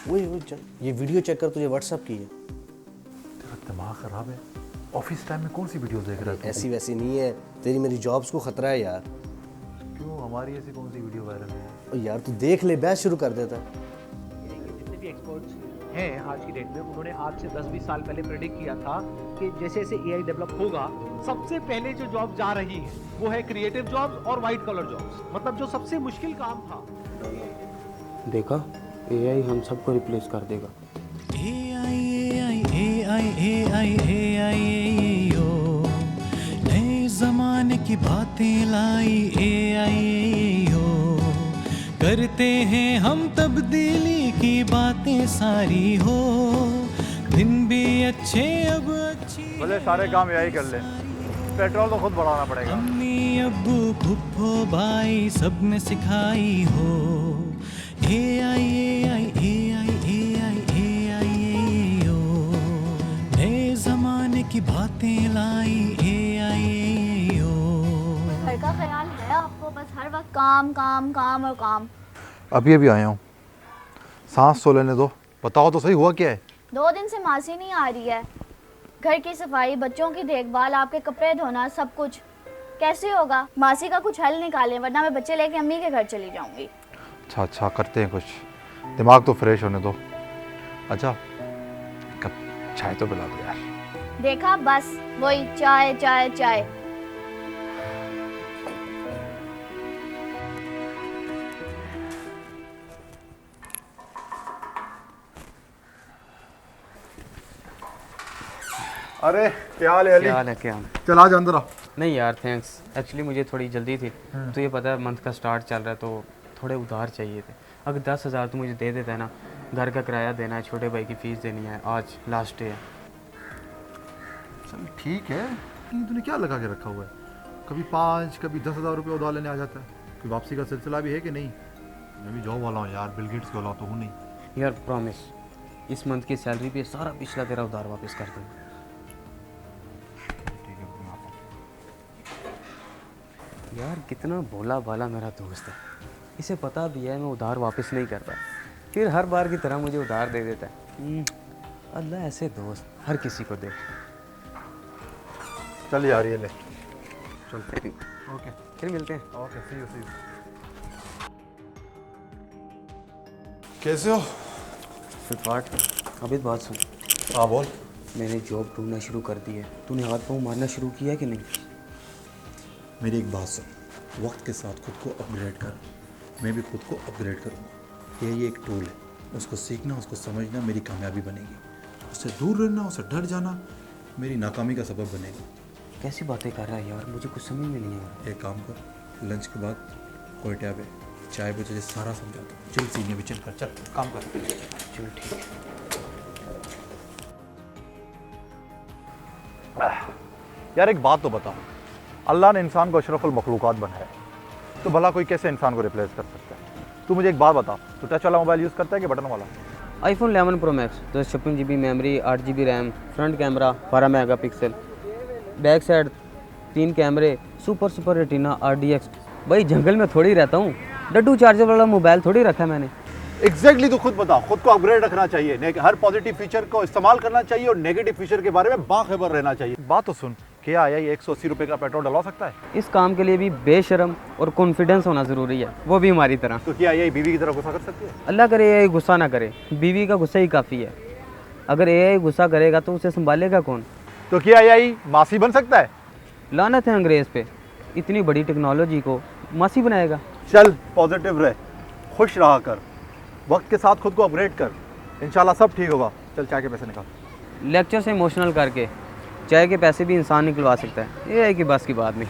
ये video check कर, तुझे व्हाट्सअप की है। तेरा दिमाग खराब है, ऑफिस टाइम में कौन सी वीडियो देख रहा है? ऐसी वैसी नहीं है, तेरी मेरी जॉब्स को खतरा है यार। क्यों, हमारी ऐसी कौन सी वीडियो वायरल है? ओ यार तू देख ले, बहस शुरू कर देता। जितने भी एक्सपर्ट्स हैं आज की डेट में, उन्होंने आज से 10-20 साल पहले प्रेडिक्ट किया था कि जैसे जैसे एआई डेवलप होगा, सबसे पहले जो जॉब जा रही है वो है क्रिएटिव जॉब्स और वाइट कॉलर जॉब्स। मतलब जो सबसे मुश्किल काम था। देखा, एआई हम सबको रिप्लेस कर देगा। नए जमाने की बातें लाई एआई हो, करते हैं हम तब्दीली की बातें सारी हो, दिन भी अच्छे अब अच्छी। बोले सारे काम यही कर ले, पेट्रोल तो खुद बढ़ाना पड़ेगा। अम्मी अब्बू फुफ्फो भाई सब ने सिखाई हो, AI AI AI AI AI हो, नए जमाने की बातें लाई एआई हो। घर का ख्याल है आपको? बस हर वक्त काम काम काम और काम। अभी अभी आया हूँ, सांस तो लेने दो। बताओ तो सही, हुआ क्या है? 2 दिन से मासी नहीं आ रही है। घर की सफाई, बच्चों की देखभाल, आपके कपड़े धोना, सब कुछ कैसे होगा? मासी का कुछ हल निकालें, वरना मैं बच्चे लेके अम्मी के घर चली जाऊंगी। अच्छा अच्छा, करते हैं कुछ, दिमाग तो फ्रेश होने दो। अच्छा, कप चाय तो पिला दो यार। देखा, बस वही चाय चाय चाय। अरे क्या हाल है अली? क्या हाल है? क्या? चल आ जा अंदर आ। नहीं यार, थैंक्स। एक्चुअली मुझे थोड़ी जल्दी थी, तो ये पता है मंथ का स्टार्ट चल रहा है, तो थोड़े उधार चाहिए थे। अगर 10,000 तो मुझे दे देता है ना, घर का किराया देना है, छोटे भाई की फ़ीस देनी है, आज लास्ट डे है। चल ठीक है, लेकिन तूने क्या लगा के रखा हुआ है? कभी 5 कभी 10,000 रुपये उधार लेने आ जाता है। कोई वापसी का सिलसिला भी है कि नहीं? मैं भी जॉब वाला हूँ यार, बिल गेट्स के औलाद तो हूँ नहीं। यार प्रॉमिस, इस मंथ की सैलरी पे सारा पिछला तेरा उधार वापस कर दूँगा। ठीक है, मैं आता हूँ। यार कितना भोला भाला मेरा दोस्त है, इसे पता भी है मैं उधार वापस नहीं करता, फिर हर बार की तरह मुझे उधार दे देता है। अल्लाह ऐसे दोस्त हर किसी को दे। चल यार ये ले, चल। ओके, फिर मिलते हैं। Okay, see you see you. कैसे हो? फिलहाल अभी बात सुन। हाँ बोल। मैंने जॉब ढूंढना शुरू कर दी है, तूने हाथ पाँव मारना शुरू किया कि नहीं? मेरी एक बात सुन, वक्त के साथ खुद को अपग्रेड कर। मैं भी खुद को अपग्रेड करूँगा। ये एक टूल है, उसको सीखना, उसको समझना मेरी कामयाबी बनेगी। उससे दूर रहना, उससे डर जाना मेरी नाकामी का सबब बनेगा। कैसी बातें कर रहा है यार, मुझे कुछ समझ में नहीं आ रहा। एक काम कर, लंच के बाद कोई टैब है, चाय पे तुझे सारा समझाता हूँ। चल सीने भी चल कर, चल काम कर। चल ठीक है। यार एक बात तो बता, अल्लाह ने इंसान को अशरफुल मखलूक़ात बनाया, तो भला कोई कैसे इंसान को रिप्लेस कर सकता है? तू मुझे एक बात बता, तू टच वाला मोबाइल यूज़ करता है कि बटन वाला? iPhone 11 Pro Max, 256 GB memory, 8 GB RAM, front camera 12 megapixel, back side 3 कैमरे, सुपर रेटिना RDX। भाई जंगल में थोड़ी रहता हूँ, डड्डू चार्जर वाला मोबाइल थोड़ी रखा है मैंने। एग्जैक्टली, तो खुद बता। खुद को अपग्रेड रखना चाहिए, हर पॉजिटिव फीचर को इस्तेमाल करना चाहिए और नेगेटिव फीचर के बारे में बाखबर रहना चाहिए। बात तो सुन, क्या आया ये 180 रुपये का पेट्रोल डलवा सकता है? इस काम के लिए भी बेशरम और कॉन्फिडेंस होना ज़रूरी है, वो भी हमारी तरह। तो क्या ये बीवी की तरह गुस्सा कर सकती है? अल्लाह करे एआई गुस्सा ना करे, बीवी का गुस्सा ही काफ़ी है। अगर एआई गुस्सा करेगा तो उसे संभालेगा कौन? तो क्या ये मासी बन सकता है? लानत है अंग्रेज़ पे, इतनी बड़ी टेक्नोलॉजी को मासी बनाएगा। चल पॉजिटिव रह, खुश रहा कर, वक्त के साथ खुद को अपग्रेड कर, इंशाल्लाह सब ठीक होगा। चल चाय के पैसे निकाल। लेक्चर से इमोशनल करके चाय के पैसे भी इंसान निकलवा सकता है, एआई की बस की बात नहीं।